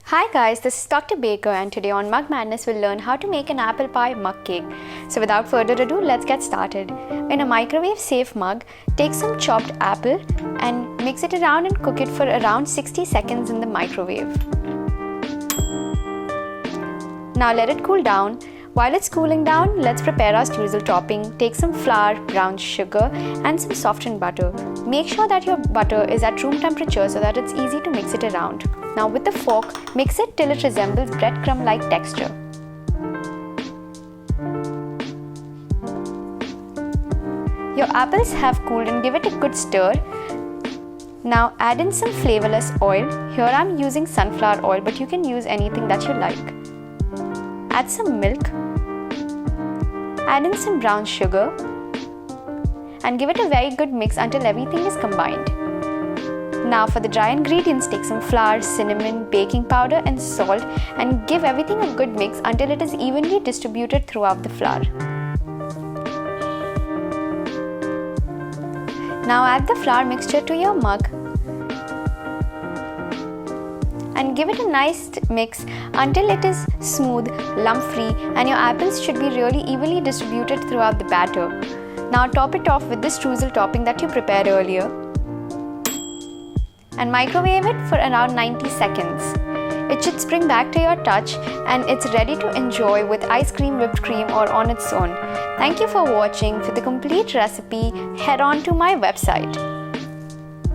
Hi guys, this is Dr. Baker and today on Mug Madness we'll learn how to make an apple pie mug cake. So without further ado, let's get started. In a microwave safe mug, take some chopped apple and mix it around and cook it for around 60 seconds in the microwave. Now let it cool down. While it's cooling down, let's prepare our usual topping. Take some flour, brown sugar and some softened butter. Make sure that your butter is at room temperature so that it's easy to mix it around. Now with the fork, mix it till it resembles breadcrumb-like texture. Your apples have cooled and give it a good stir. Now add in some flavorless oil. Here I'm using sunflower oil, but you can use anything that you like. Add some milk. Add in some brown sugar and give it a very good mix until everything is combined. Now for the dry ingredients, take some flour, cinnamon, baking powder and salt and give everything a good mix until it is evenly distributed throughout the flour. Now add the flour mixture to your mug and give it a nice mix until it is smooth, lump-free, and your apples should be really evenly distributed throughout the batter. Now top it off with the streusel topping that you prepared earlier and microwave it for around 90 seconds. It should spring back to your touch and it's ready to enjoy with ice cream, whipped cream or on its own. Thank you for watching. For the complete recipe, head on to my website.